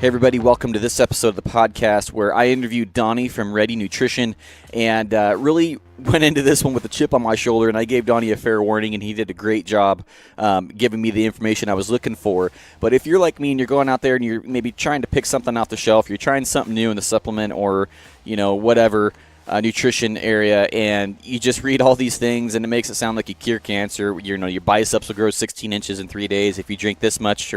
Hey everybody, welcome to this episode of the podcast where I interviewed Donnie from Redy Nutrition and really went into this one with a chip on my shoulder, and I gave Donnie a fair warning and he did a great job giving me the information I was looking for. But if you're like me and you're going out there and you're maybe trying to pick something off the shelf, you're trying something new in the supplement or whatever nutrition area, and you just read all these things and it makes it sound like you cure cancer. Your biceps will grow 16 inches in 3 days if you drink this much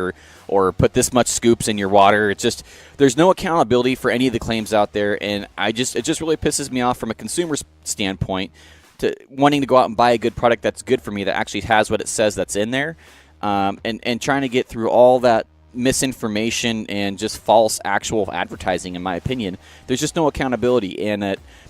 or put this much scoops in your water. It's just, there's no accountability for any of the claims out there, and it just really pisses me off from a consumer standpoint to wanting to go out and buy a good product that's good for me, that actually has what it says that's in there, and trying to get through all that misinformation and just false actual advertising. In my opinion, there's just no accountability, and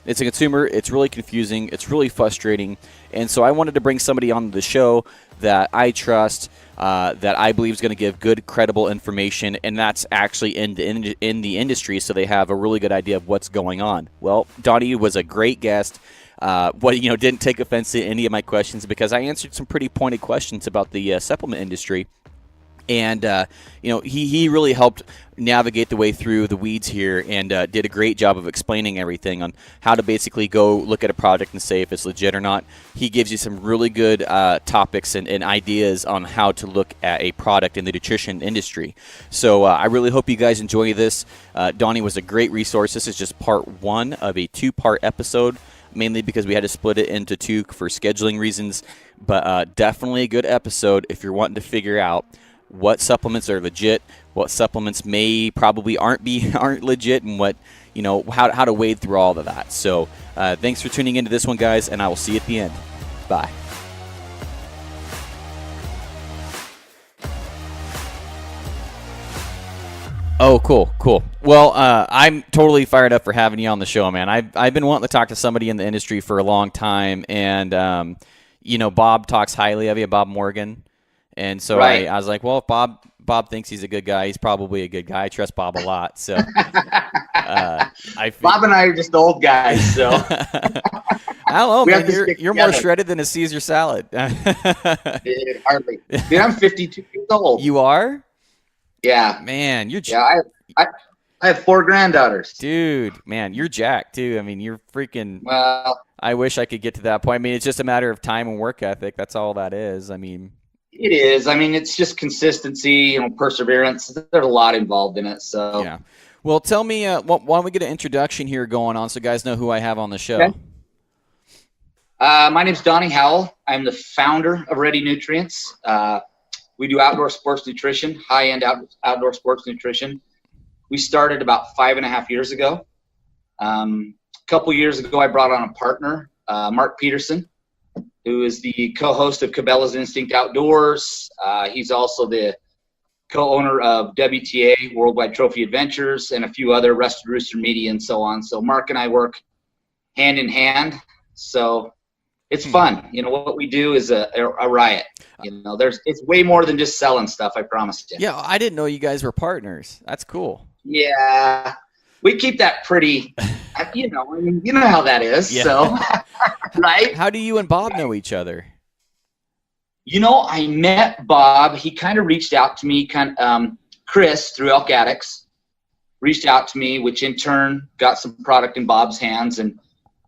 it's a consumer, it's really confusing, it's really frustrating. And so I wanted to bring somebody on the show that I trust, that I believe is going to give good, credible information, and that's actually in the industry, so they have a really good idea of what's going on. Well, Donnie was a great guest. Didn't take offense to any of my questions because I answered some pretty pointed questions about the supplement industry. And, he really helped navigate the way through the weeds here and did a great job of explaining everything on how to basically go look at a product and say if it's legit or not. He gives you some really good topics and ideas on how to look at a product in the nutrition industry. So I really hope you guys enjoy this. Donnie was a great resource. This is just part one of a two-part episode, mainly because we had to split it into two for scheduling reasons. But definitely a good episode if you're wanting to figure out what supplements are legit, what supplements probably aren't legit, and what how to wade through all of that. So thanks for tuning into this one, guys, and I will see you at the end. Bye. Oh, cool. Well, I'm totally fired up for having you on the show, man. I've been wanting to talk to somebody in the industry for a long time, and Bob talks highly of you, Bob Morgan. And so right. I was like, well, if Bob thinks he's a good guy, he's probably a good guy. I trust Bob a lot. So Bob and I are just old guys. So I don't know, man. You're more shredded than a Caesar salad. Dude, hardly. Dude, I'm 52 years old. You are? Yeah. Man, you're I have 4 granddaughters. Dude, man, you're jacked too. I mean, you're freaking. Well, I wish I could get to that point. I mean, it's just a matter of time and work ethic. That's all that is. I mean. It is. I mean, it's just consistency, perseverance. There's a lot involved in it. So yeah. Well, tell me, why don't we get an introduction here going on so guys know who I have on the show? Okay. My name's Donnie Howell. I'm the founder of Redy Nutrients. We do outdoor sports nutrition, high-end outdoor sports nutrition. We started about 5.5 years ago. A couple years ago, I brought on a partner, Mark Peterson, who is the co-host of Cabela's Instinct Outdoors. He's also the co-owner of WTA, Worldwide Trophy Adventures, and a few other Rusted Rooster Media and so on. So Mark and I work hand in hand. So it's fun. What we do is a riot. It's way more than just selling stuff, I promise you. Yeah, I didn't know you guys were partners. That's cool. Yeah. We keep that pretty, you know how that is. Yeah. So, right? How do you and Bob know each other? I met Bob. He kind of reached out to me, Chris through Elk Addicts reached out to me, which in turn got some product in Bob's hands. And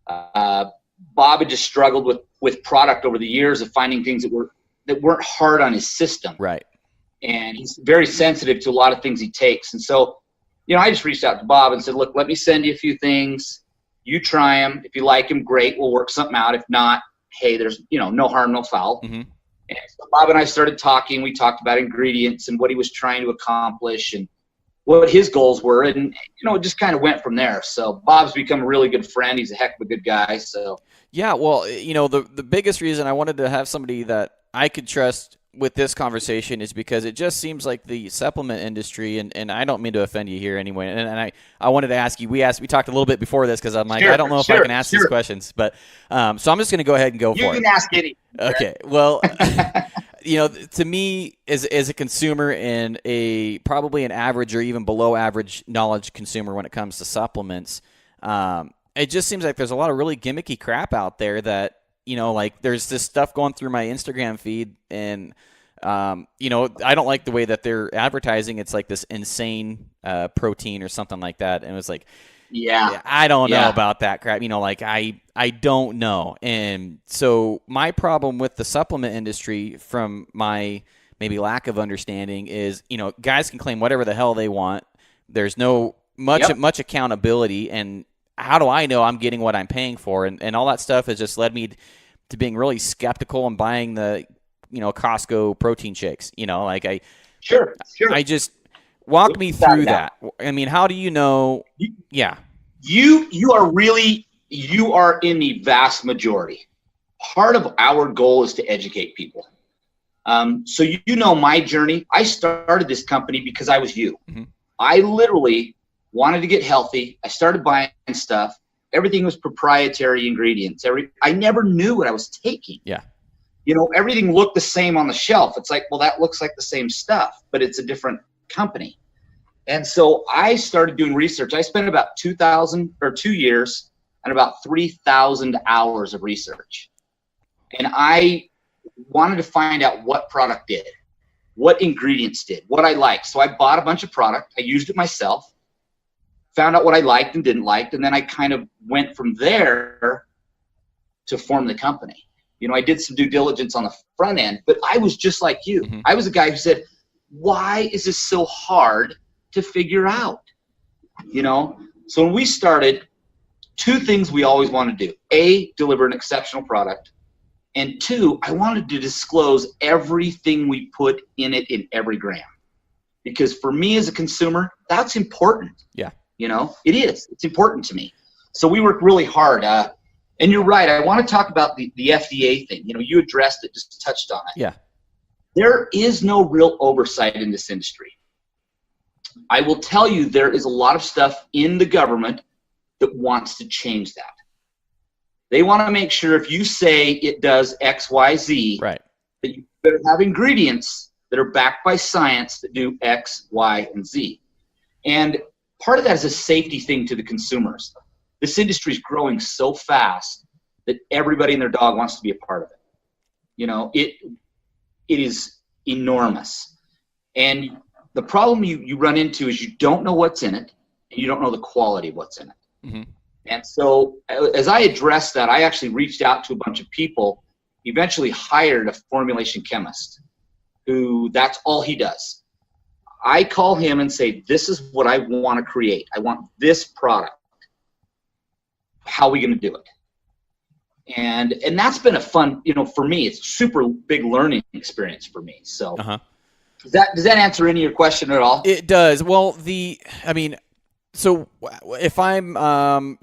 Bob had just struggled with product over the years of finding things that weren't hard on his system. Right. And he's very sensitive to a lot of things he takes. And so, I just reached out to Bob and said, look, let me send you a few things. You try them. If you like them, great. We'll work something out. If not, hey, there's, no harm, no foul. Mm-hmm. And so Bob and I started talking. We talked about ingredients and what he was trying to accomplish and what his goals were. And, it just kind of went from there. So Bob's become a really good friend. He's a heck of a good guy. So, yeah, well, the biggest reason I wanted to have somebody that I could trust with this conversation is because it just seems like the supplement industry, and I don't mean to offend you here anyway, and I wanted to ask you, we talked a little bit before this because I'm like, I don't know if I can ask these questions, but so I'm just going to go ahead and go for it. You can ask any. Okay, well, to me as a consumer and probably an average or even below average knowledge consumer when it comes to supplements, it just seems like there's a lot of really gimmicky crap out there that, there's this stuff going through my Instagram feed, and You know, I don't like the way that they're advertising. It's like this insane protein or something like that. And it was like, Yeah. I don't know about that crap. You know, like I don't know. And so my problem with the supplement industry, from my maybe lack of understanding, is, you know, guys can claim whatever the hell they want. There's no much accountability, and how do I know I'm getting what I'm paying for? And all that stuff has just led me to being really skeptical and buying the, you know, Costco protein shakes. You know, like Sure. I just walk me through that. I mean, how do you know? Yeah. You are in the vast majority. Part of our goal is to educate people. So you know my journey. I started this company because I was you. Mm-hmm. I literally wanted to get healthy. I started buying stuff. Everything was proprietary ingredients. I never knew what I was taking. Yeah. You know, everything looked the same on the shelf. It's like, well, that looks like the same stuff, but it's a different company. And so I started doing research. I spent about 2 years and about 3,000 hours of research. And I wanted to find out what product did, what ingredients did, what I liked. So I bought a bunch of product. I used it myself, found out what I liked and didn't like, and then I kind of went from there to form the company. You know, I did some due diligence on the front end, but I was just like you. Mm-hmm. I was a guy who said, why is this so hard to figure out? You know, so when we started, 2 things we always wanted to do: A, deliver an exceptional product, and 2, I wanted to disclose everything we put in it in every gram. Because for me as a consumer, that's important. Yeah. You know, it is. It's important to me. So we work really hard. And you're right. I want to talk about the FDA thing. You know, you addressed it, just touched on it. Yeah. There is no real oversight in this industry. I will tell you, there is a lot of stuff in the government that wants to change that. They want to make sure if you say it does X, Y, Z, right, that you better have ingredients that are backed by science that do X, Y, and Z. And part of that is a safety thing to the consumers. This industry is growing so fast that everybody and their dog wants to be a part of it. You know, it is enormous. And the problem you run into is you don't know what's in it, and you don't know the quality of what's in it. Mm-hmm. And so as I addressed that, I actually reached out to a bunch of people, eventually hired a formulation chemist who that's all he does. I call him and say, this is what I want to create. I want this product. How are we going to do it? And that's been a fun, you know, for me, it's a super big learning experience for me. So does that answer any of your question at all? It does. Well, so if I'm, brand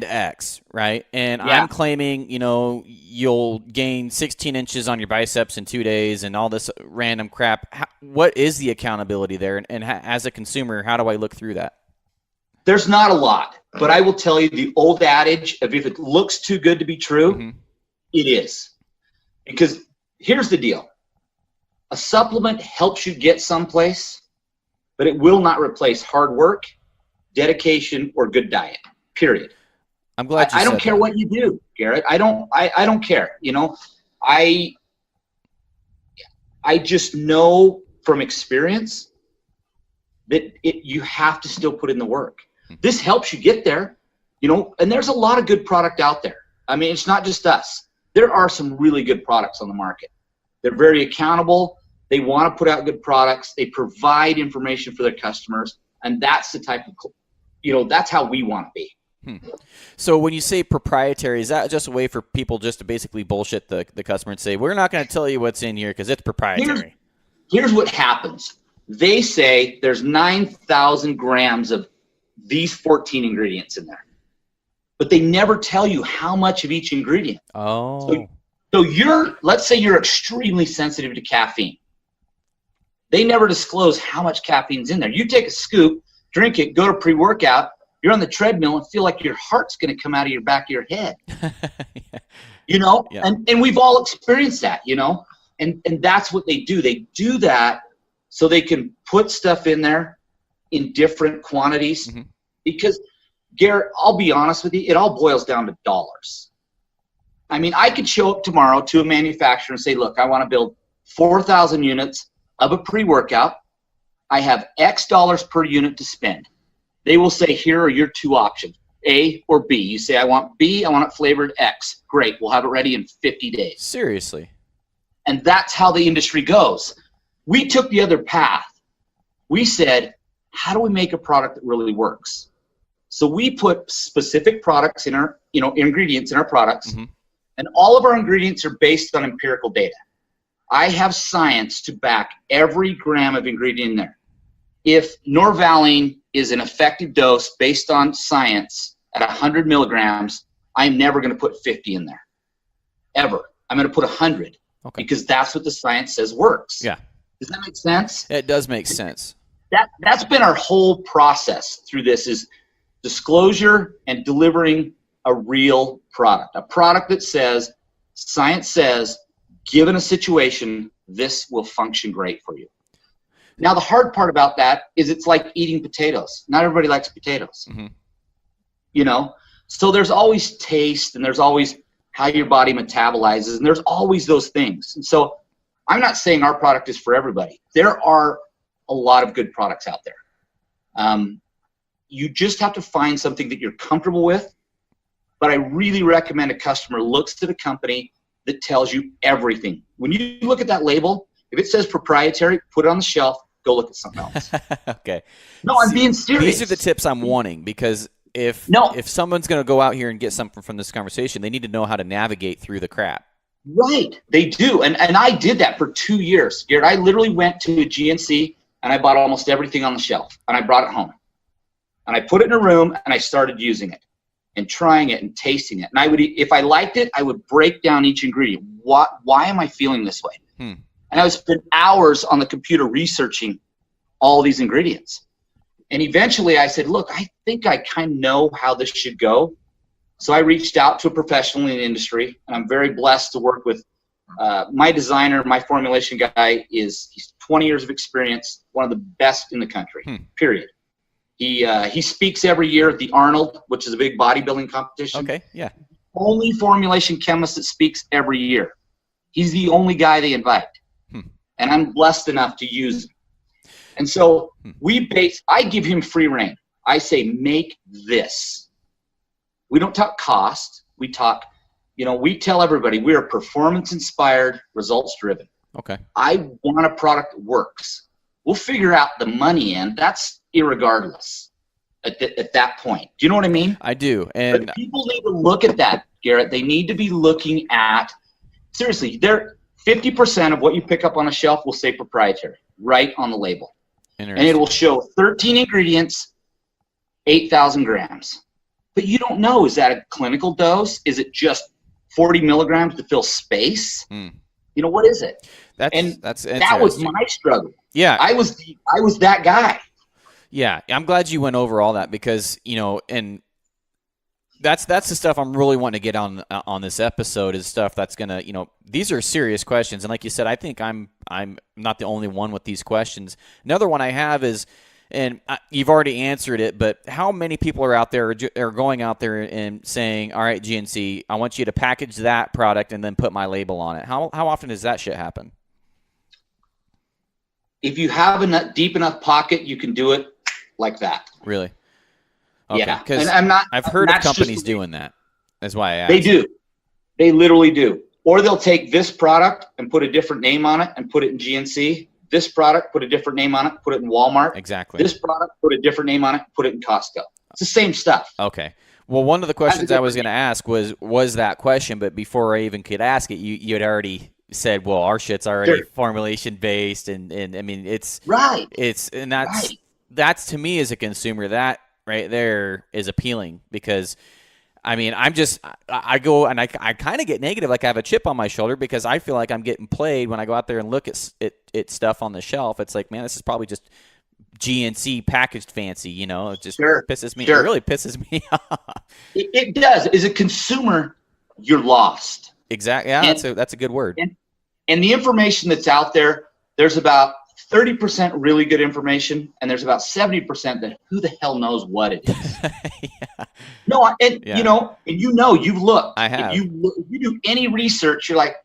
X, right, and I'm claiming, you know, you'll gain 16 inches on your biceps in 2 days and all this random crap, what is the accountability there? And as a consumer, how do I look through that? There's not a lot, but I will tell you the old adage of if it looks too good to be true, it is. Because here's the deal. A supplement helps you get someplace, but it will not replace hard work, dedication, or good diet, period. I'm glad you said I don't care that. what you do, Garrett. I don't care. You know, I just know from experience that you have to still put in the work. This helps you get there, you know, and there's a lot of good product out there. I mean, it's not just us. There are some really good products on the market. They're very accountable. They want to put out good products. They provide information for their customers. And that's the type of, you know, that's how we want to be. So when you say proprietary, is that just a way for people just to basically bullshit the customer and say, we're not going to tell you what's in here because it's proprietary? Here's what happens. They say there's 9,000 grams of these 14 ingredients in there, but they never tell you how much of each ingredient. Oh. So let's say you're extremely sensitive to caffeine. They never disclose how much caffeine's in there. You take a scoop, drink it, go to pre-workout, you're on the treadmill and feel like your heart's going to come out of your back of your head. You know, and we've all experienced that, you know, and that's what they do. They do that so they can put stuff in there in different quantities. Because, Garrett, I'll be honest with you, it all boils down to dollars. I mean, I could show up tomorrow to a manufacturer and say, look, I want to build 4,000 units of a pre-workout. I have X dollars per unit to spend. They will say, here are your two options, A or B. You say, I want B, I want it flavored X. Great, we'll have it ready in 50 days. Seriously. And that's how the industry goes. We took the other path. We said, how do we make a product that really works? So we put specific products in our, ingredients in our products, and all of our ingredients are based on empirical data. I have science to back every gram of ingredient in there. If norvaline is an effective dose based on science at 100 milligrams, I'm never going to put 50 in there, ever. I'm going to put 100 because that's what the science says works. Yeah. Does that make sense? It does make sense. That's been our whole process through this, is disclosure and delivering a real product that says, science says, given a situation, this will function great for you. Now, the hard part about that is it's like eating potatoes. Not everybody likes potatoes. So there's always taste, and there's always how your body metabolizes, and there's always those things. And so I'm not saying our product is for everybody. There are a lot of good products out there. You just have to find something that you're comfortable with. But I really recommend a customer looks at a company that tells you everything. When you look at that label, if it says proprietary, put it on the shelf, go look at something else. Okay. No, I'm being serious. These are the tips I'm wanting, because if someone's going to go out here and get something from this conversation, they need to know how to navigate through the crap. Right. They do. And I did that for 2 years. Garrett, I literally went to a GNC and I bought almost everything on the shelf, and I brought it home. And I put it in a room and I started using it and trying it and tasting it. And if I liked it, I would break down each ingredient. Why am I feeling this way? And I would spend hours on the computer researching all these ingredients. And eventually I said, look, I think I kind of know how this should go. So I reached out to a professional in the industry, and I'm very blessed to work with my designer. My formulation guy he's 20 years of experience, one of the best in the country, period. He speaks every year at the Arnold, which is a big bodybuilding competition. Okay, yeah. Only formulation chemist that speaks every year. He's the only guy they invite. And I'm blessed enough to use him. And so I give him free reign. I say, make this. We don't talk cost. We talk, we tell everybody we are performance inspired, results driven. Okay. I want a product that works. We'll figure out the money end. That's irregardless at that point. Do you know what I mean? I do. And but people need to look at that, Garrett. They need to be looking at, seriously, 50% of what you pick up on a shelf will say proprietary right on the label. And it will show 13 ingredients, 8,000 grams. But you don't know, is that a clinical dose? Is it just 40 milligrams to fill space? What is it? That was my struggle. Yeah. I was that guy. Yeah, I'm glad you went over all that, because, and that's the stuff I'm really wanting to get on this episode, is stuff that's going to, these are serious questions. And like you said, I think I'm not the only one with these questions. Another one I have is, and you've already answered it, but how many people are out there are going out there and saying, all right, GNC, I want you to package that product and then put my label on it. How often does that shit happen? If you have a deep enough pocket, you can do it like that. Really? Okay. Yeah. Because I've heard of companies doing that. That's why I asked. They do. They literally do. Or they'll take this product and put a different name on it and put it in GNC. This product, put a different name on it, put it in Walmart. Exactly. This product, put a different name on it, put it in Costco. It's the same stuff. Okay. Well, one of the questions I was going to ask was that question, but before I even could ask it, you had already said, well, our shit's already formulation based, and I mean, it's right. That's to me as a consumer, that right there is appealing, because I mean, I go and I kind of get negative, like I have a chip on my shoulder, because I feel like I'm getting played when I go out there and look at stuff on the shelf. It's like, man, this is probably just GNC packaged fancy, it just pisses me. It really pisses me off. It does. As a consumer, you're lost. Exactly. Yeah, that's a good word. And the information that's out there, there's about 30% really good information, and there's about 70% that who the hell knows what it is. Yeah. No, and you've looked. I have. If you do any research, you're like,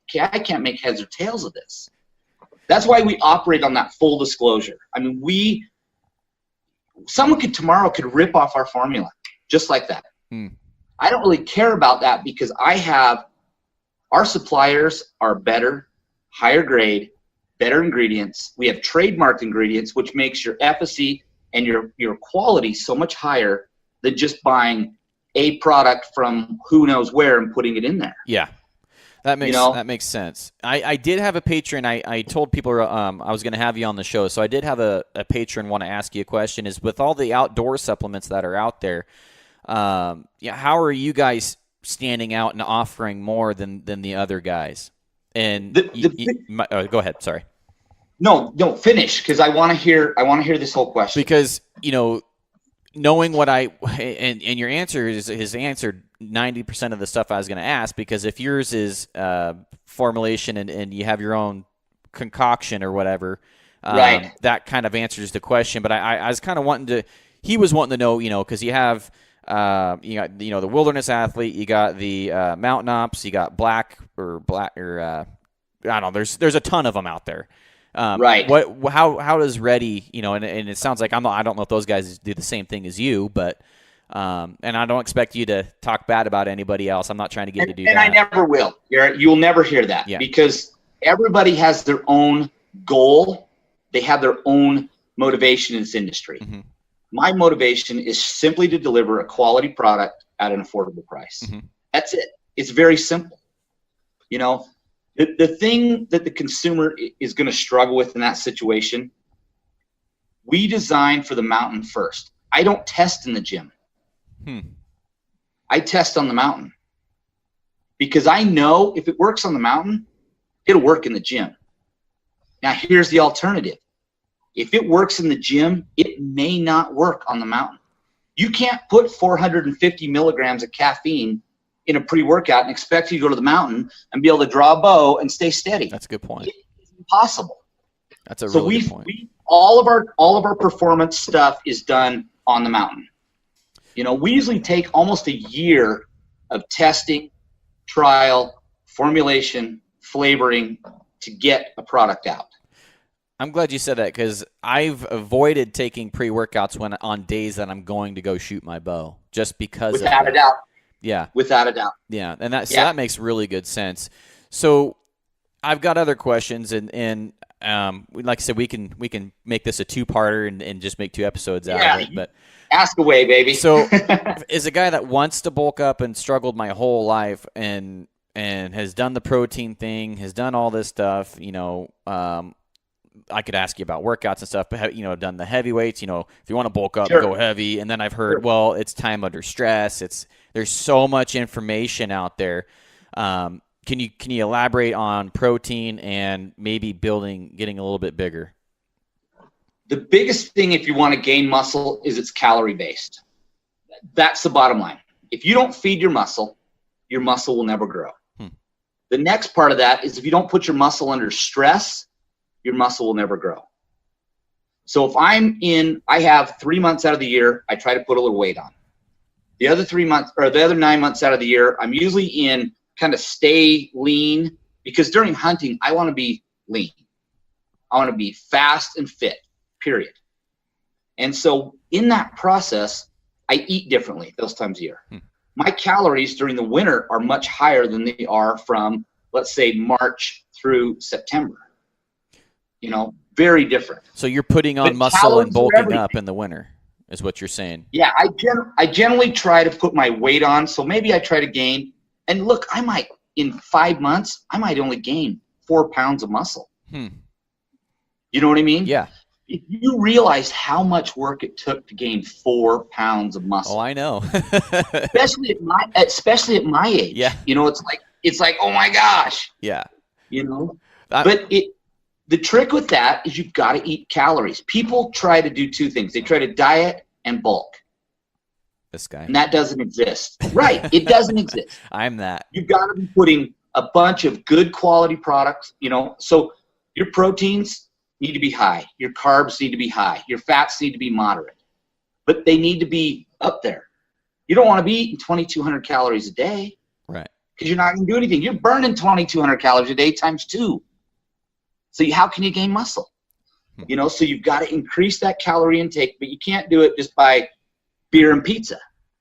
okay, I can't make heads or tails of this. That's why we operate on that full disclosure. I mean, someone tomorrow could rip off our formula just like that. I don't really care about that because our suppliers are better, higher grade, better ingredients. We have trademarked ingredients, which makes your efficacy and your quality so much higher than just buying a product from who knows where and putting it in there. Yeah. That makes sense. I did have a patron. I told people I was going to have you on the show, so I did have a patron want to ask you a question. Is with all the outdoor supplements that are out there, how are you guys standing out and offering more than the other guys? And go ahead. Sorry. No, finish because I want to hear this whole question. Because knowing what and your answer has answered 90% of the stuff I was going to ask, because if yours is formulation and you have your own concoction or whatever, right, that kind of answers the question. But I was kind of he was wanting to know, because you have you got the wilderness athlete, you got the mountain ops, you got black or I don't know. There's a ton of them out there. Right. How does Redy, and it sounds like I don't know if those guys do the same thing as you, but and I don't expect you to talk bad about anybody else. I'm not trying to get you to do that. And I never will. You'll never hear that because everybody has their own goal. They have their own motivation in this industry. Mm-hmm. My motivation is simply to deliver a quality product at an affordable price. Mm-hmm. That's it. It's very simple. The thing that the consumer is going to struggle with in that situation, we design for the mountain first. I don't test in the gym. I test on the mountain because I know if it works on the mountain, it'll work in the gym. Now, here's the alternative. If it works in the gym, it may not work on the mountain. You can't put 450 milligrams of caffeine in a pre-workout and expect you to go to the mountain and be able to draw a bow and stay steady. That's a good point. It's impossible. That's a really good point. All of our performance stuff is done on the mountain. We usually take almost a year of testing, trial, formulation, flavoring to get a product out. I'm glad you said that because I've avoided taking pre-workouts on days that I'm going to go shoot my bow just because without a doubt. Yeah. Without a doubt. Yeah. And that makes really good sense. So I've got other questions and like I said, we can make this a two-parter and just make 2 episodes out of it. But ask away, baby. So as a guy that wants to bulk up and struggled my whole life and has done the protein thing, has done all this stuff, I could ask you about workouts and stuff, but done the heavy weights, if you want to bulk up, go heavy. And then I've heard, well, it's time under stress. There's so much information out there. Can you elaborate on protein and maybe getting a little bit bigger? The biggest thing if you want to gain muscle is it's calorie based. That's the bottom line. If you don't feed your muscle will never grow. The next part of that is if you don't put your muscle under stress, your muscle will never grow. So if I have 3 months out of the year, I try to put a little weight on. The other 9 months out of the year, I'm usually in kind of stay lean because during hunting, I want to be lean. I want to be fast and fit, period. And so in that process, I eat differently those times a year. My calories during the winter are much higher than they are from, let's say, March through September. Very different. So you're putting on muscle and bulking up in the winter is what you're saying. Yeah, I generally try to put my weight on. So maybe I try to gain. And look, in 5 months, I might only gain 4 pounds of muscle. You know what I mean? Yeah. If you realize how much work it took to gain 4 pounds of muscle. Oh, I know. especially at my age. Yeah. It's like, oh my gosh. Yeah. But the trick with that is you've got to eat calories. People try to do 2 things. They try to diet and bulk. This guy. And that doesn't exist. Right. It doesn't exist. I'm that. You've got to be putting a bunch of good quality products, so your proteins need to be high. Your carbs need to be high. Your fats need to be moderate. But they need to be up there. You don't want to be eating 2,200 calories a day. Right. Because you're not going to do anything. You're burning 2,200 calories a day times 2. So how can you gain muscle? You know, so you've got to increase that calorie intake, but you can't do it just by beer and pizza.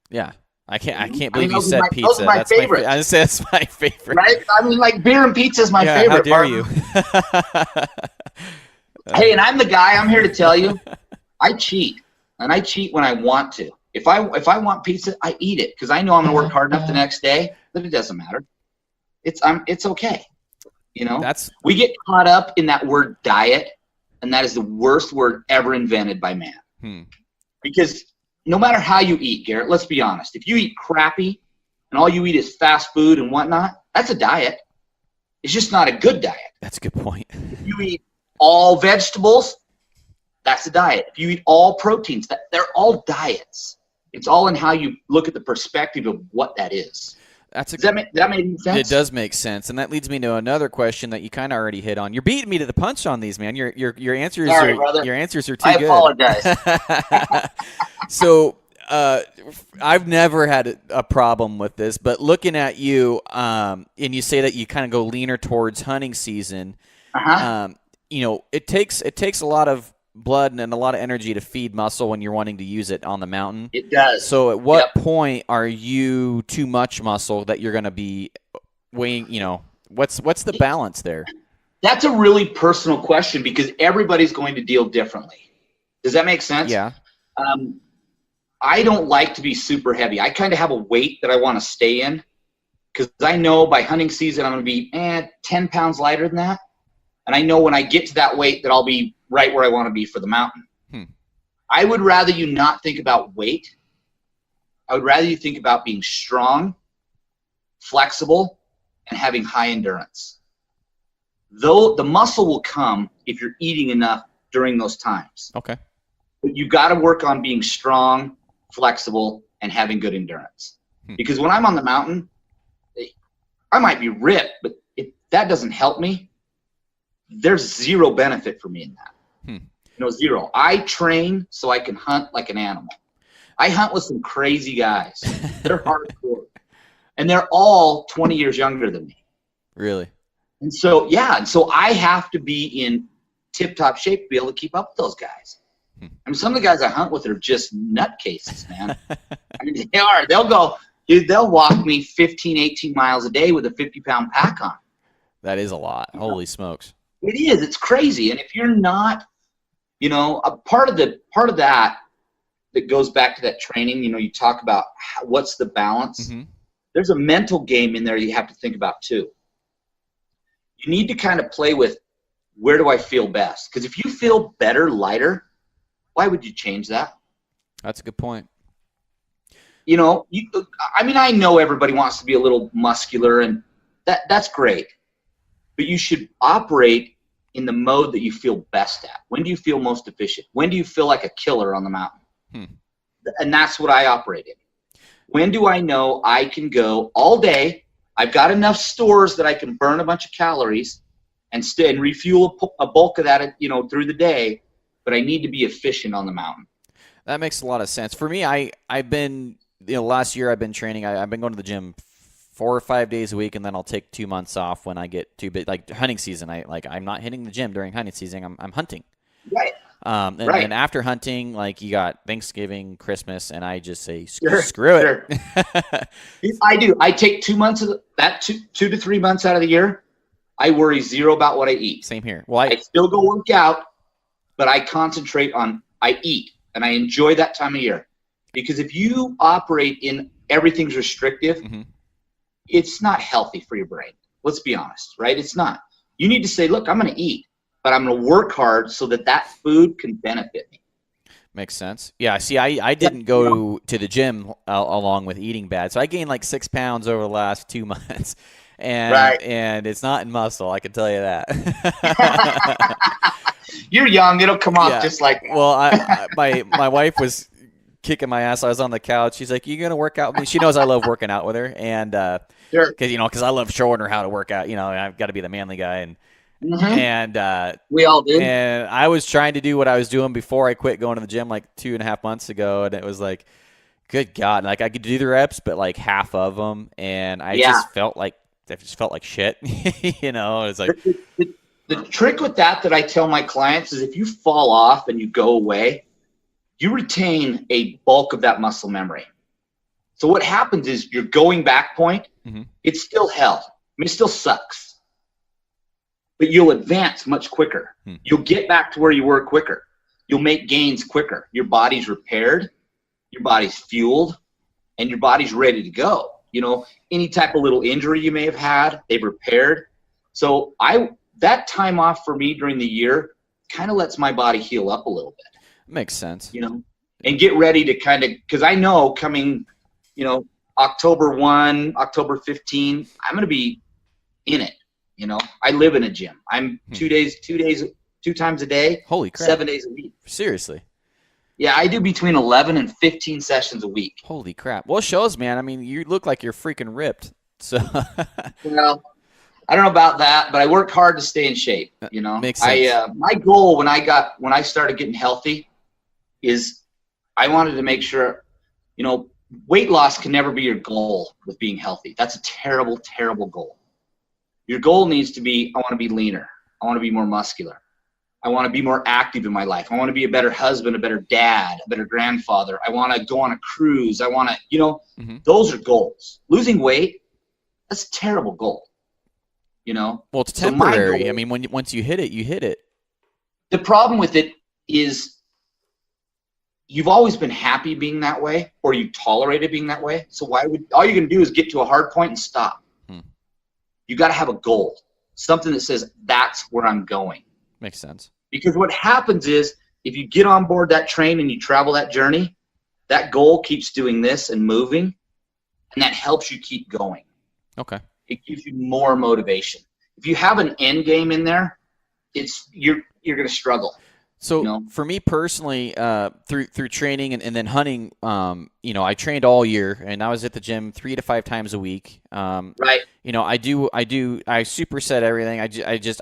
Yeah. I can't believe you said pizza. Those are my favorite. I just said that's my favorite. Right? I mean, like beer and pizza is my favorite. How dare you? Hey, and I'm the guy. I'm here to tell you, I cheat, and I cheat when I want to. If I want pizza, I eat it because I know I'm going to work hard enough the next day that it doesn't matter. It's okay. You know, we get caught up in that word diet, and that is the worst word ever invented by man. Because no matter how you eat, Garrett, let's be honest. If you eat crappy and all you eat is fast food and whatnot, that's a diet. It's just not a good diet. That's a good point. If you eat all vegetables, that's a diet. If you eat all proteins, they're all diets. It's all in how you look at the perspective of what that is. Does that make any sense? It does make sense, and that leads me to another question that you kind of already hit on. You're beating me to the punch on these, man. Your answers Sorry, are brother. Your answers are too good. I apologize. So I've never had a problem with this, but looking at you, and you say that you kind of go leaner towards hunting season. You know, it takes a lot of blood and a lot of energy to feed muscle when you're wanting to use it on the mountain. It does. So at what point are you too much muscle that you're going to be weighing, you know, what's the balance there? That's a really personal question because everybody's going to deal differently. Does that make sense? Yeah. I don't like to be super heavy. I kind of have a weight that I want to stay in because I know by hunting season I'm going to be 10 pounds lighter than that. And I know when I get to that weight that I'll be right where I want to be for the mountain. I would rather you not think about weight. I would rather you think about being strong, flexible, and having high endurance. Though the muscle will come if you're eating enough during those times. Okay. But you got to work on being strong, flexible, and having good endurance. Because when I'm on the mountain, I might be ripped, but if that doesn't help me, there's zero benefit for me in that. Zero. I train so I can hunt like an animal. I hunt with some crazy guys. They're hardcore. And they're all 20 years younger than me. Really? And so, I have to be in tip-top shape to be able to keep up with those guys. I mean, some of the guys I hunt with are just nutcases, man. I mean, they are. They'll walk me 15, 18 miles a day with a 50-pound pack on. That is a lot. Holy smokes. It is. It's crazy. And if you're not, a part of that goes back to that training, you talk about what's the balance. There's a mental game in there you have to think about too. You need to kind of play with where do I feel best? Because if you feel better, lighter, why would you change that? That's a good point. I know everybody wants to be a little muscular, and that's great. But you should operate in the mode that you feel best at. When do you feel most efficient? When do you feel like a killer on the mountain? And that's what I operate in. When do I know I can go all day? I've got enough stores that I can burn a bunch of calories and refuel a bulk of that, through the day. But I need to be efficient on the mountain. That makes a lot of sense. For me, I've been, last year I've been training. I've been going to the gym 4 or 5 days a week, and then I'll take 2 months off when I get too big. Like hunting season, I'm not hitting the gym during hunting season. I'm hunting. Right. And after hunting, like you got Thanksgiving, Christmas, and I just say screw it. I do. I take 2 months of that 2 to 3 months out of the year. I worry zero about what I eat. Same here. Well, I still go work out, but I concentrate on I eat, and I enjoy that time of year. Because if you operate in everything's restrictive, it's not healthy for your brain. Let's be honest, right? It's not. You need to say, look, I'm going to eat, but I'm going to work hard so that food can benefit me. Makes sense. Yeah, see, I didn't go to the gym along with eating bad. So I gained like 6 pounds over the last 2 months. And it's not in muscle, I can tell you that. You're young. It'll come off just like that. Well, my wife was kicking my ass. I was on the couch. She's like, "You gonna work out with me?" She knows I love working out with her, and because I love showing her how to work out. I've got to be the manly guy, and we all do. And I was trying to do what I was doing before I quit going to the gym like 2.5 months ago, and it was like, good God, like I could do the reps, but like half of them, and I just felt like shit. It's like The trick with that I tell my clients is if you fall off and you go away, you retain a bulk of that muscle memory. So what happens is your going back point, it's still hell. I mean, it still sucks. But you'll advance much quicker. You'll get back to where you were quicker. You'll make gains quicker. Your body's repaired, your body's fueled, and your body's ready to go. You know, any type of little injury you may have had, they've repaired. So that time off for me during the year kind of lets my body heal up a little bit. Makes sense. You know, and get ready to kind of, because I know coming, you know, October 1, October 15, I'm going to be in it. You know, I live in a gym. I'm 2 times a day. Holy crap. 7 days a week. Seriously. Yeah, I do between 11 and 15 sessions a week. Holy crap. Well, it shows, man. I mean, you look like you're freaking ripped. So, well, I don't know about that, but I work hard to stay in shape. You know, makes sense. My goal when I started getting healthy is I wanted to make sure, you know, weight loss can never be your goal with being healthy. That's a terrible, terrible goal. Your goal needs to be, I want to be leaner. I want to be more muscular. I want to be more active in my life. I want to be a better husband, a better dad, a better grandfather. I want to go on a cruise. I want to, you know, those are goals. Losing weight, that's a terrible goal. You know? Well, it's temporary. I mean, once you hit it, you hit it. The problem with it is you've always been happy being that way, or you tolerated being that way. So all you're going to do is get to a hard point and stop. You got to have a goal, something that says that's where I'm going. Makes sense. Because what happens is if you get on board that train and you travel that journey, that goal keeps doing this and moving, and that helps you keep going. Okay. It gives you more motivation. If you have an end game in there, you're going to struggle. So, you know? For me personally, through training and then hunting, you know, I trained all year and I was at the gym 3 to 5 times a week. Right. You know, I superset everything.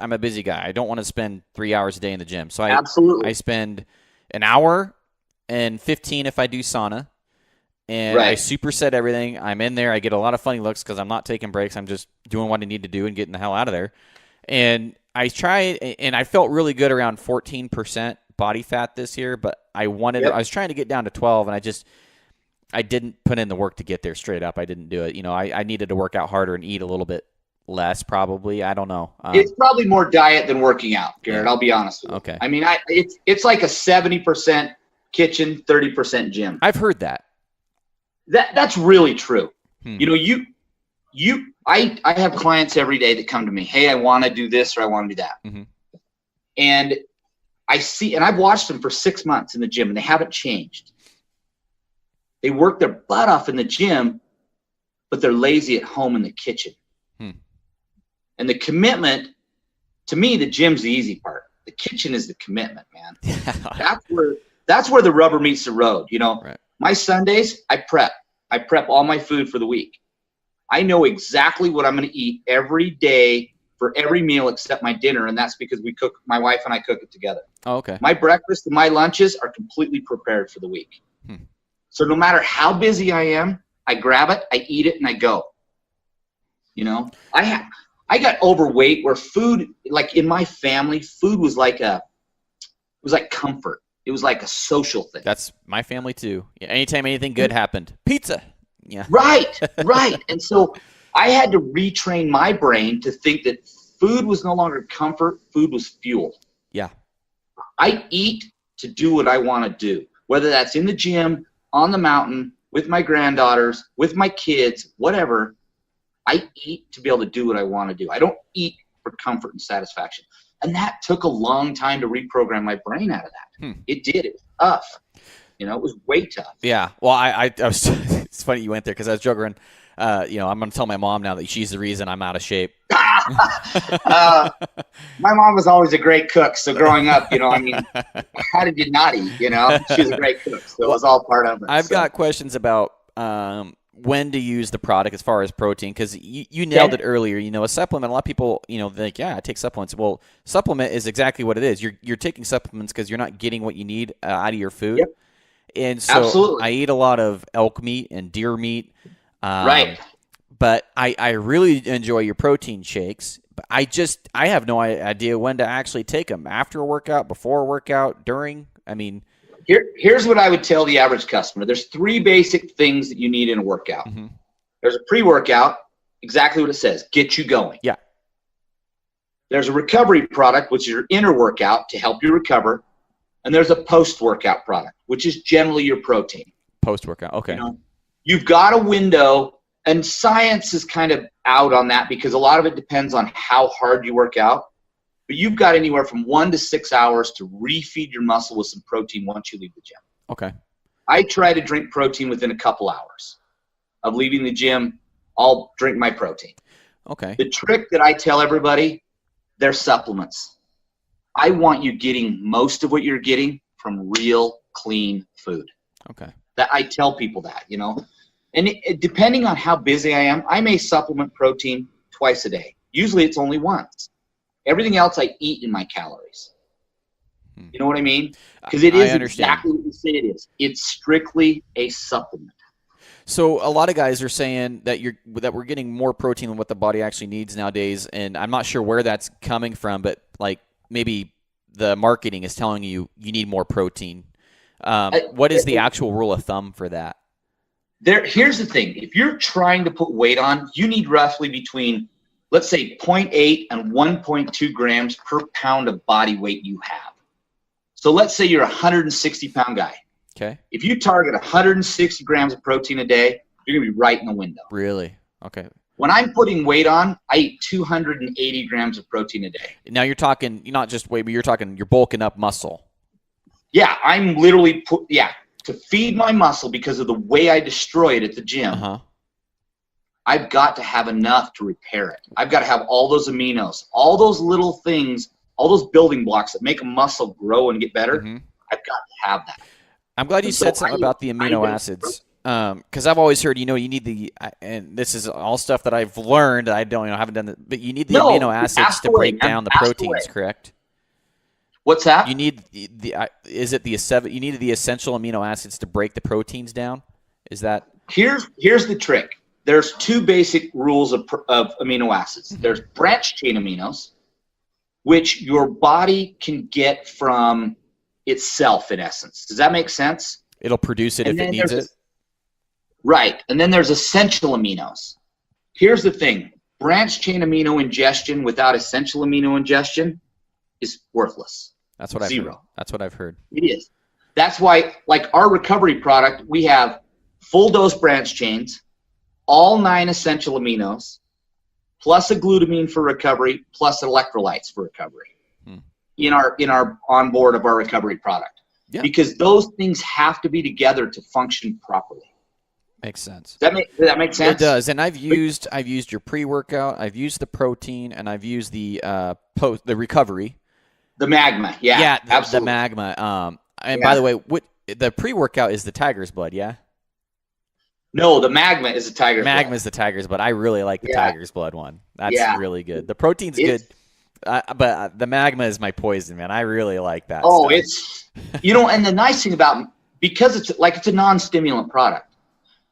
I'm a busy guy. I don't want to spend 3 hours a day in the gym. So I spend an hour and 15 if I do sauna. And I superset everything. I'm in there. I get a lot of funny looks because I'm not taking breaks. I'm just doing what I need to do and getting the hell out of there. And I tried, and I felt really good around 14% body fat this year, but I was trying to get down to 12, and I didn't put in the work to get there straight up. I didn't do it. You know, I needed to work out harder and eat a little bit less probably. I don't know. It's probably more diet than working out, Garrett. Yeah. I'll be honest with you. Okay. I mean, it's like a 70% kitchen, 30% gym. I've heard that. That's really true. You know, I have clients every day that come to me, hey, I want to do this or I want to do that. And I see, and I've watched them for 6 months in the gym and they haven't changed. They work their butt off in the gym, but they're lazy at home in the kitchen. And the commitment, to me, the gym's the easy part. The kitchen is the commitment, man. That's where the rubber meets the road. You know, my Sundays, I prep all my food for the week. I know exactly what I'm going to eat every day for every meal except my dinner, and that's because my wife and I cook it together. Oh, okay. My breakfast and my lunches are completely prepared for the week. So no matter how busy I am, I grab it, I eat it, and I go. You know, I got overweight where food, like in my family, food was like comfort. It was like a social thing. That's my family too. Yeah, anytime anything good happened, pizza. Yeah. Right. And so I had to retrain my brain to think that food was no longer comfort, food was fuel. Yeah. I eat to do what I want to do, whether that's in the gym, on the mountain, with my granddaughters, with my kids, whatever. I eat to be able to do what I want to do. I don't eat for comfort and satisfaction. And that took a long time to reprogram my brain out of that. It did. It was tough. You know, it was way tough. Yeah. Well, I was, it's funny you went there because I was joking. You know, I'm going to tell my mom now that she's the reason I'm out of shape. My mom was always a great cook. So growing up, you know, I mean, how did you not eat? You know, she was a great cook. So it was all part of it. I've got questions about when to use the product as far as protein, because you nailed it earlier. You know, a supplement, a lot of people, you know, think, yeah, I take supplements. Well, supplement is exactly what it is. You're taking supplements because you're not getting what you need out of your food. Yep. And so I eat a lot of elk meat and deer meat. but I really enjoy your protein shakes. But I have no idea when to actually take them. After a workout, before a workout, during. I mean, here's what I would tell the average customer. There's 3 basic things that you need in a workout. mm-hmm. There's a pre-workout, exactly what it says, get you going. Yeah. There's a recovery product, which is your inner workout to help you recover. And there's a post-workout product, which is generally your protein. Post-workout, okay. You know, you've got a window, and science is kind of out on that because a lot of it depends on how hard you work out. But you've got anywhere from 1 to 6 hours to refeed your muscle with some protein once you leave the gym. Okay. I try to drink protein within a couple hours of leaving the gym. I'll drink my protein. Okay. The trick that I tell everybody, they're supplements. I want you getting most of what you're getting from real, clean food. Okay. That I tell people that, you know. And depending on how busy I am, I may supplement protein twice a day. Usually it's only once. Everything else I eat in my calories. You know what I mean? Because it is exactly what you say it is. It's strictly a supplement. So a lot of guys are saying that we're getting more protein than what the body actually needs nowadays, and I'm not sure where that's coming from, but like maybe the marketing is telling you need more protein. What is the actual rule of thumb for that? Here's the thing. If you're trying to put weight on, you need roughly between, let's say, 0.8 and 1.2 grams per pound of body weight you have. So let's say you're a 160-pound guy. Okay. If you target 160 grams of protein a day, you're going to be right in the window. Really? Okay. When I'm putting weight on, I eat 280 grams of protein a day. Now you're talking not just weight, but you're bulking up muscle. Yeah, I'm literally to feed my muscle because of the way I destroy it at the gym. Uh-huh. I've got to have enough to repair it. I've got to have all those aminos, all those little things, all those building blocks that make a muscle grow and get better. Mm-hmm. I've got to have that. I'm glad you said something about the amino acids, because I've always heard, you need and this is all stuff that I've learned. I haven't done it, but you need the amino acids to break down the proteins, correct? What's that? You need you need the essential amino acids to break the proteins down. Is that? Here's the trick. There's 2 basic rules of amino acids. Mm-hmm. There's branched chain aminos, which your body can get from itself, in essence. Does that make sense? It'll produce it if it needs it. Right. And then there's essential aminos. Here's the thing. Branched chain amino ingestion without essential amino ingestion is worthless. That's what I've heard. That's what I've heard. It is. That's why, like our recovery product, we have full dose branched chains, all 9 essential aminos, plus a glutamine for recovery, plus electrolytes for recovery. In our onboard of our recovery product. Yeah. Because those things have to be together to function properly. Makes sense. Does that make sense? It does. And I've used your pre-workout, I've used the protein, and I've used the recovery. The magma, yeah. Yeah, absolutely. The magma. And by the way, the pre-workout is the tiger's blood, yeah? No, the magma is the tiger's blood. Magma is the tiger's blood. I really like the tiger's blood one. That's really good. The protein's good. But the magma is my poison, man. I really like that. Oh, stuff. It's and the nice thing about because it's a non-stimulant product,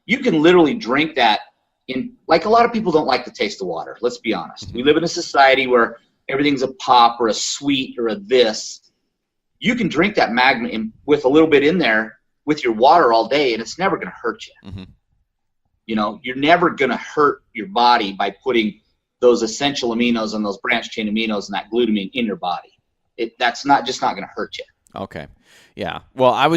you can literally drink that in like a lot of people don't like the taste of water. Let's be honest. We live in a society where everything's a pop or a sweet or a this. You can drink that magma with a little bit in there with your water all day, and it's never going to hurt you. Mm-hmm. You're never going to hurt your body by putting those essential aminos and those branched chain aminos and that glutamine in your body. That's not going to hurt you. Okay. Yeah. Well, I've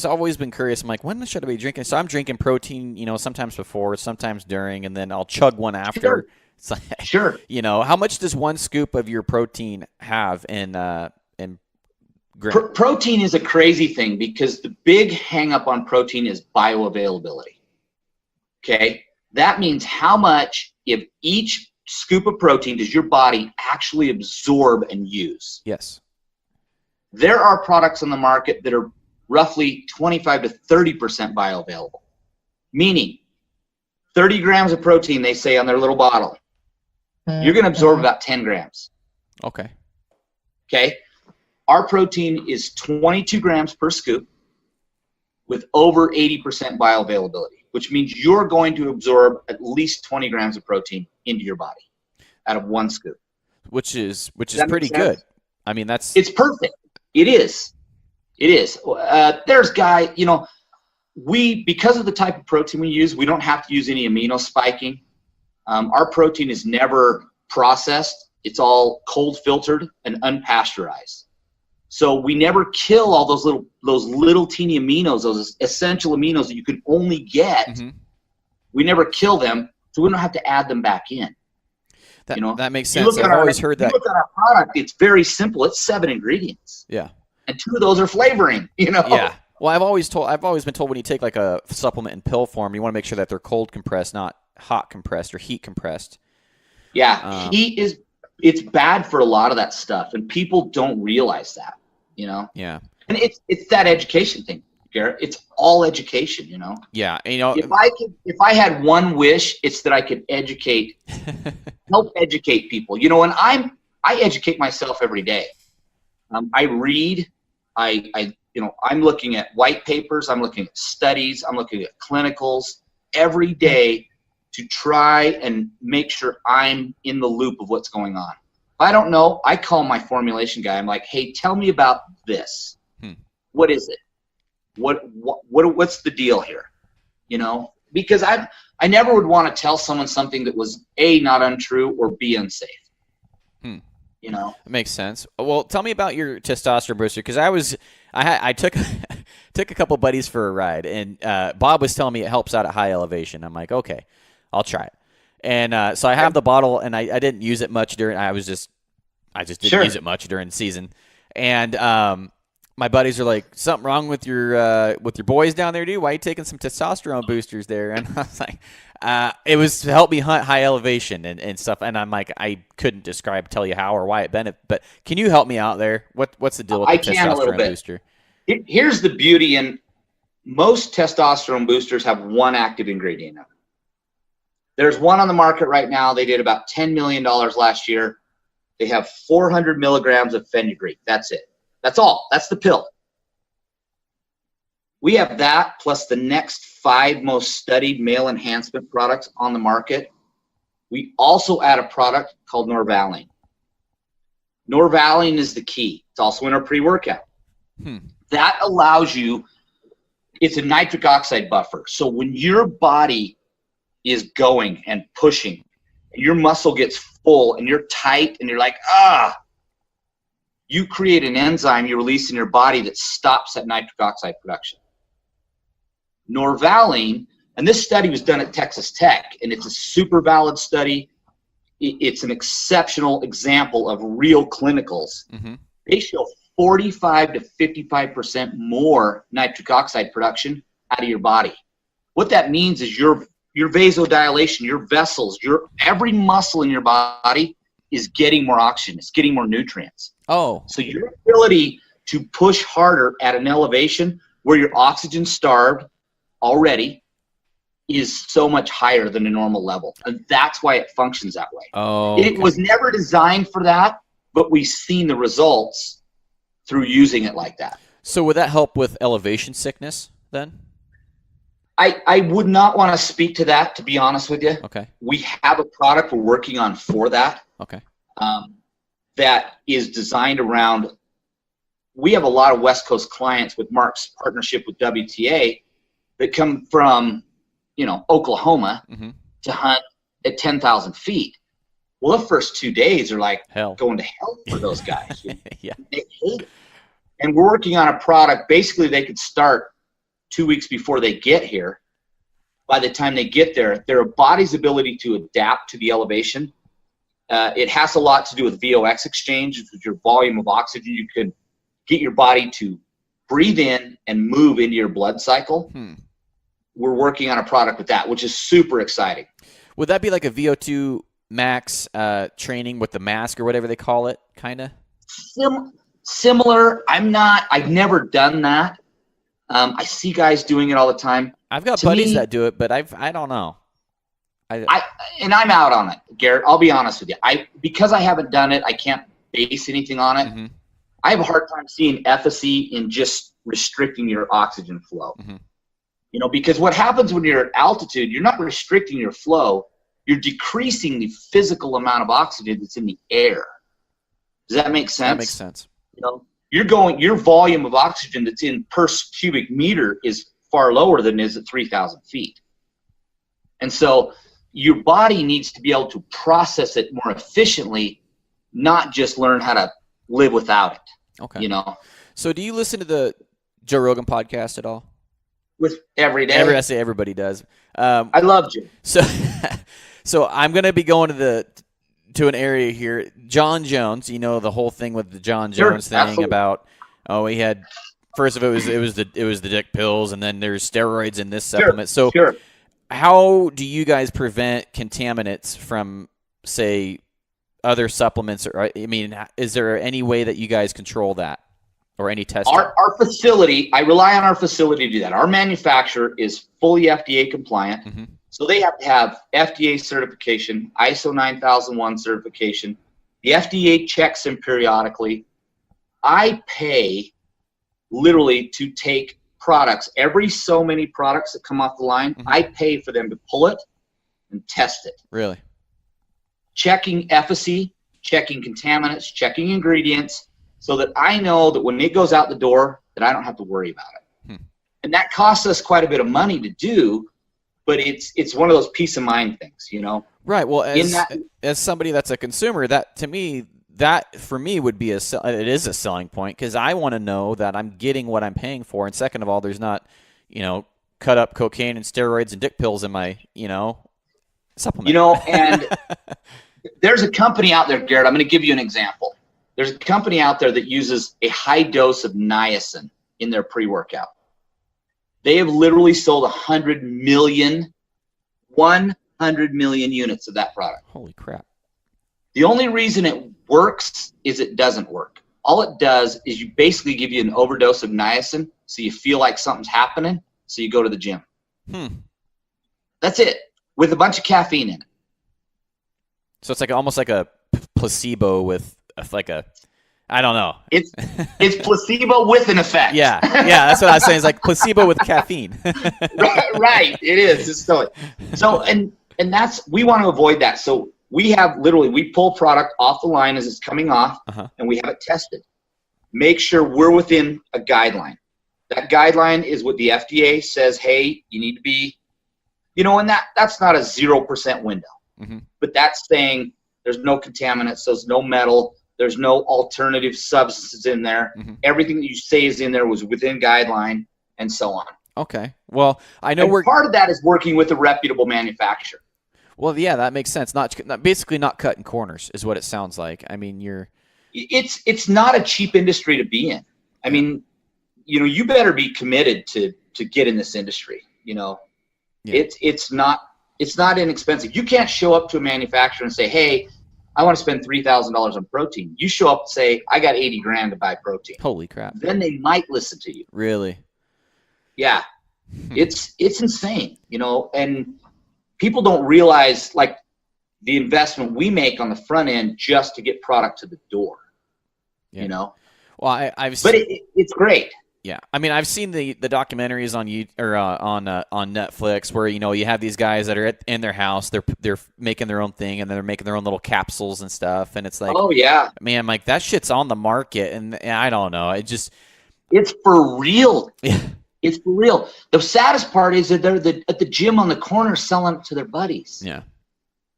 always been curious. I'm like, when should I be drinking? So I'm drinking protein, sometimes before, sometimes during, and then I'll chug one after. Sure. It's like, sure. How much does one scoop of your protein have in protein is a crazy thing because the big hang up on protein is bioavailability. Okay. That means how much of each scoop of protein does your body actually absorb and use? Yes. There are products on the market that are roughly 25 to 30% bioavailable, meaning 30 grams of protein, they say on their little bottle, you're going to absorb about 10 grams. Okay. Okay. Our protein is 22 grams per scoop with over 80% bioavailability. which means you're going to absorb at least 20 grams of protein into your body out of one scoop. Which is pretty good. I mean, it's perfect. It is. There's guy, because of the type of protein we use, we don't have to use any amino spiking. Our protein is never processed. It's all cold filtered and unpasteurized. So we never kill all those little teeny aminos, those essential aminos that you can only get. Mm-hmm. We never kill them, so we don't have to add them back in. That makes sense. I've always heard that. You look at our product, it's very simple. It's 7 ingredients. Yeah. And 2 of those are flavoring, Yeah. Well, I've always been told when you take like a supplement in pill form, you want to make sure that they're cold compressed, not hot compressed or heat compressed. Yeah. It's bad for a lot of that stuff, and people don't realize that, Yeah. And it's that education thing, Garrett. It's all education, Yeah. If I had one wish, it's that I could help educate people. And I educate myself every day. I read. I'm looking at white papers. I'm looking at studies. I'm looking at clinicals every day to try and make sure I'm in the loop of what's going on. If I don't know, I call my formulation guy. I'm like, hey, tell me about this. What is it? What's the deal here? Because I never would want to tell someone something that was A, not untrue, or B, unsafe. That makes sense. Well, tell me about your testosterone booster, because I took a couple buddies for a ride, and Bob was telling me it helps out at high elevation. I'm like, okay, I'll try it. And so I have the bottle, and I didn't use it much during. I just didn't use it much during the season. And my buddies are like, something wrong with your boys down there, dude? Why are you taking some testosterone boosters there? And I was like, it was to help me hunt high elevation and stuff. And I'm like, I couldn't tell you how or why it benefits. But can you help me out there? What's the deal with the testosterone booster? Here's the beauty in most testosterone boosters have one active ingredient in it. There's one on the market right now. They did about $10 million last year. They have 400 milligrams of fenugreek. That's it. That's all. That's the pill. We have that plus the next 5 most studied male enhancement products on the market. We also add a product called Norvaline. Norvaline is the key. It's also in our pre-workout. That allows you, it's a nitric oxide buffer. So when your body is going and pushing, and your muscle gets full and you're tight and you're like, you create an enzyme you release in your body that stops that nitric oxide production. Norvaline, and this study was done at Texas Tech, and it's a super valid study. It's an exceptional example of real clinicals. Mm-hmm. They show 45 to 55% more nitric oxide production out of your body. What that means is your vasodilation, your vessels, every muscle in your body is getting more oxygen. It's getting more nutrients. Oh. So your ability to push harder at an elevation where you're oxygen starved already is so much higher than a normal level. And that's why it functions that way. Oh. Okay. It was never designed for that, but we've seen the results through using it like that. So would that help with elevation sickness then? I would not want to speak to that, to be honest with you. Okay. We have a product we're working on for that. Okay. That is designed around, we have a lot of West Coast clients with Mark's partnership with WTA that come from, Oklahoma to hunt at 10,000 feet. Well, the first 2 days are like going to hell for those guys. Yeah. They hate it. And we're working on a product. Basically, they could start 2 weeks before they get here. By the time they get there, their body's ability to adapt to the elevation, it has a lot to do with VOX exchange, with your volume of oxygen. You can get your body to breathe in and move into your blood cycle. We're working on a product with that, which is super exciting. Would that be like a VO2 max training with the mask or whatever they call it, kind of? Similar. I've never done that. I see guys doing it all the time. I've got buddies that do it, but I don't know. I'm out on it, Garrett. I'll be honest with you. Because I haven't done it, I can't base anything on it. I have a hard time seeing efficacy in just restricting your oxygen flow. Because what happens when you're at altitude, you're not restricting your flow, you're decreasing the physical amount of oxygen that's in the air. Does that make sense? That makes sense. Your volume of oxygen that's in per cubic meter is far lower than it is at 3,000 feet. And so your body needs to be able to process it more efficiently, not just learn how to live without it. Okay. So do you listen to the Joe Rogan podcast at all? With every day. I say everybody does. I love you. So I'm going to be going to an area here. John Jones, the whole thing with the John Jones thing absolutely. About he had first of it was the dick pills, and then there's steroids in this supplement. So how do you guys prevent contaminants from, say, other supplements? Or is there any way that you guys control that, or any testing? Our facility, I rely on our facility to do that. Our manufacturer is fully FDA compliant. Mm-hmm. So they have to have FDA certification, ISO 9001 certification. The FDA checks them periodically. I pay literally to take products, every so many products that come off the line, mm-hmm. I pay for them to pull it and test it. Really? Checking efficacy, checking contaminants, checking ingredients, so that I know that when it goes out the door, that I don't have to worry about it. And that costs us quite a bit of money to do, but it's one of those peace of mind things, Right. Well, as somebody that's a consumer, that for me would be it is a selling point, because I want to know that I'm getting what I'm paying for, and second of all, there's not, cut up cocaine and steroids and dick pills in my, supplement. And there's a company out there, Garrett. I'm going to give you an example. There's a company out there that uses a high dose of niacin in their pre-workout. They have literally sold 100 million units of that product. Holy crap. The only reason it works is it doesn't work. All it does is you basically give you an overdose of niacin, so you feel like something's happening, so you go to the gym. That's it, with a bunch of caffeine in it. So it's almost like a placebo with I don't know. It's placebo with an effect. Yeah, that's what I was saying. It's like placebo with caffeine. right, it is. It's silly. So and we want to avoid that. So we pull product off the line as it's coming off, and we have it tested. Make sure we're within a guideline. That guideline is what the FDA says, hey, you need to be, and that's not a 0% window. Mm-hmm. But that's saying there's no contaminants, there's no metal, there's no alternative substances in there. Mm-hmm. Everything that you say is in there was within guideline, and so on. Okay. Well, I know part of that is working with a reputable manufacturer. Well, yeah, that makes sense. Basically not cutting corners is what it sounds like. It's not a cheap industry to be in. You better be committed to get in this industry. Yeah. It's not inexpensive. You can't show up to a manufacturer and say, hey, I want to spend $3,000 on protein. You show up and say, I got $80,000 to buy protein. Holy crap. Then they might listen to you. Really? Yeah. It's insane, and people don't realize the investment we make on the front end just to get product to the door. Well, it's great. Yeah, I've seen the documentaries on Netflix where you have these guys that are in their house, they're making their own thing, and they're making their own little capsules and stuff, and it's like, oh yeah, man, that shit's on the market, and I don't know, it's for real. Yeah, it's for real. The saddest part is that they're at the gym on the corner selling it to their buddies. Yeah,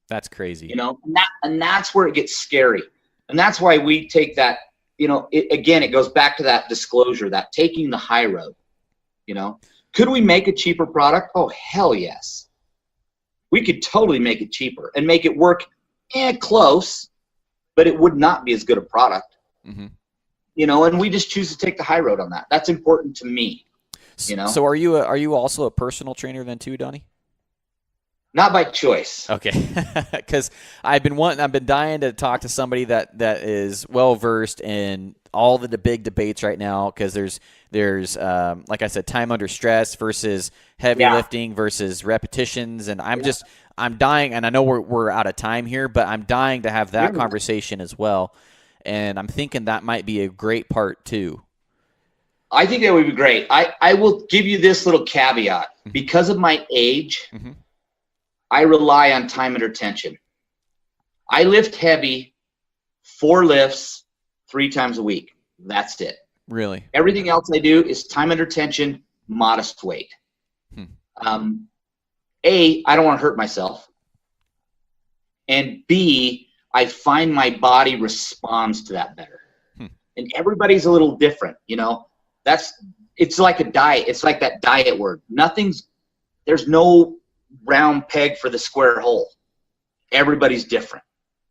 that's crazy. And that's where it gets scary, and that's why we take that. It goes back to that disclosure, that taking the high road. Could we make a cheaper product? Oh, hell yes. We could totally make it cheaper and make it work close, but it would not be as good a product. Mm-hmm. And we just choose to take the high road on that. That's important to me. So are you also a personal trainer then too, Donnie? Not by choice. Okay, because I've been dying to talk to somebody that is well versed in all the big debates right now. Because there's like I said, time under stress versus heavy lifting versus repetitions, and I'm dying, and I know we're out of time here, but I'm dying to have that conversation as well. And I'm thinking that might be a great part too. I think that would be great. I will give you this little caveat. Because of my age, I rely on time under tension. I lift heavy, 4 lifts, 3 times a week. That's it. Really? Everything else I do is time under tension, modest weight. A, I don't want to hurt myself. And B, I find my body responds to that better. And everybody's a little different, you know. It's like a diet. It's like that diet word. There's no round peg for the square hole. Everybody's different.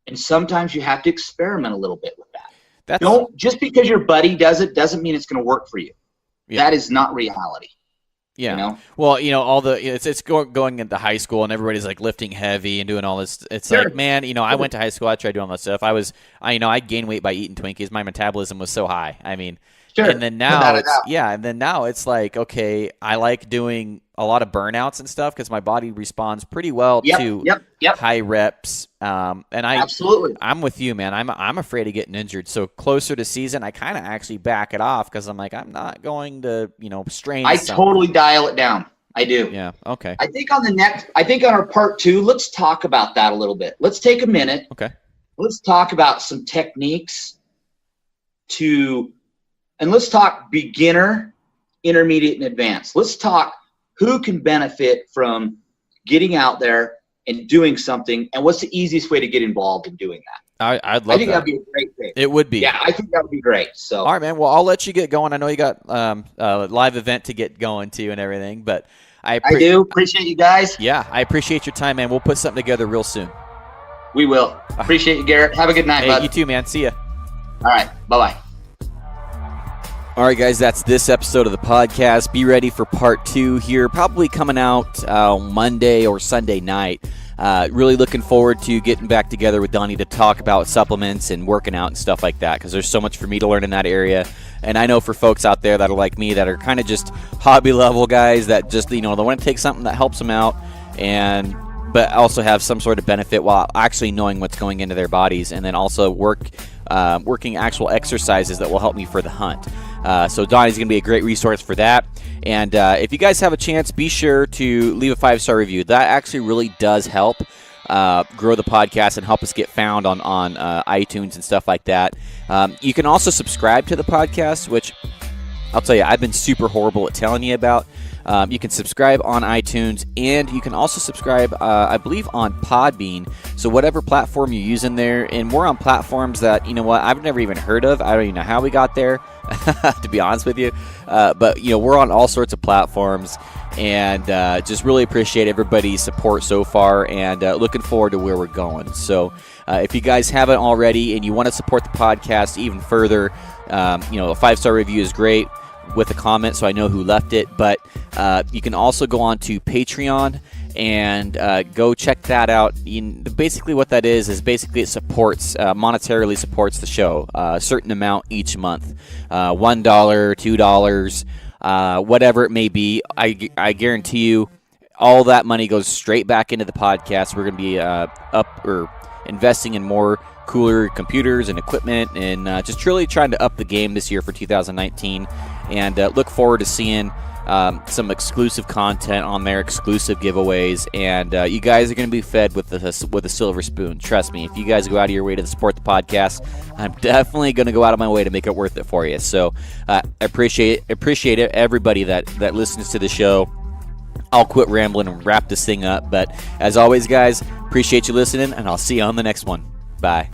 And sometimes you have to experiment a little bit with that. Just because your buddy does it doesn't mean it's going to work for you. Yeah. That is not reality. Yeah. You know? Well, you know, it's going into high school and everybody's like lifting heavy and doing all this. It's like, man, you know, I went to high school. I tried doing all that stuff. I gained weight by eating Twinkies. My metabolism was so high. I mean, and then now it's like, okay, I like doing a lot of burnouts and stuff because my body responds pretty well to high reps. Absolutely, I'm with you, man. I'm afraid of getting injured. So closer to season, I kind of actually back it off because I'm like, I'm not going to, you know, strain. I totally dial it down. I do. Yeah. Okay. I think on our part 2, let's talk about that a little bit. Let's take a minute. Okay. Let's talk about some techniques and let's talk beginner, intermediate, and advanced. Let's talk who can benefit from getting out there and doing something, and what's the easiest way to get involved in doing that. I'd love that. I think that'd be a great thing. It would be. Yeah, I think that would be great. So, all right, man. Well, I'll let you get going. I know you got a live event to get going to and everything, but I do appreciate you guys. Yeah, I appreciate your time, man. We'll put something together real soon. We will. Appreciate you, Garrett. Have a good night, bud. You too, man. See ya. All right. Bye-bye. All right, guys, that's this episode of the podcast. Be ready for part 2 here, probably coming out Monday or Sunday night. Really looking forward to getting back together with Donnie to talk about supplements and working out and stuff like that, because there's so much for me to learn in that area. And I know for folks out there that are like me, that are kind of just hobby level guys that just, you know, they want to take something that helps them out but also have some sort of benefit while actually knowing what's going into their bodies, and then also working actual exercises that will help me for the hunt. So Donnie's going to be a great resource for that. And if you guys have a chance, be sure to leave a 5-star review. That actually really does help grow the podcast and help us get found on iTunes and stuff like that. You can also subscribe to the podcast, which I'll tell you, I've been super horrible at telling you about. You can subscribe on iTunes, and you can also subscribe, I believe, on Podbean. So whatever platform you use in there, and we're on platforms that, you know what, I've never even heard of. I don't even know how we got there, to be honest with you. But, you know, we're on all sorts of platforms, and just really appreciate everybody's support so far, and looking forward to where we're going. So if you guys haven't already and you want to support the podcast even further, you know, a 5-star review is great, with a comment so I know who left it. But you can also go on to Patreon and go check that out. Basically what that is basically it supports, monetarily supports the show, a certain amount each month, $1, $2, whatever it may be. I guarantee you all that money goes straight back into the podcast. We're going to be investing in more cooler computers and equipment, and just really trying to up the game this year for 2019, and look forward to seeing some exclusive content on there, exclusive giveaways, and you guys are going to be fed with a silver spoon. Trust me, if you guys go out of your way to support the podcast, I'm definitely going to go out of my way to make it worth it for you. So I appreciate it, everybody that listens to the show. I'll quit rambling and wrap this thing up, but as always, guys, appreciate you listening, and I'll see you on the next one. Bye.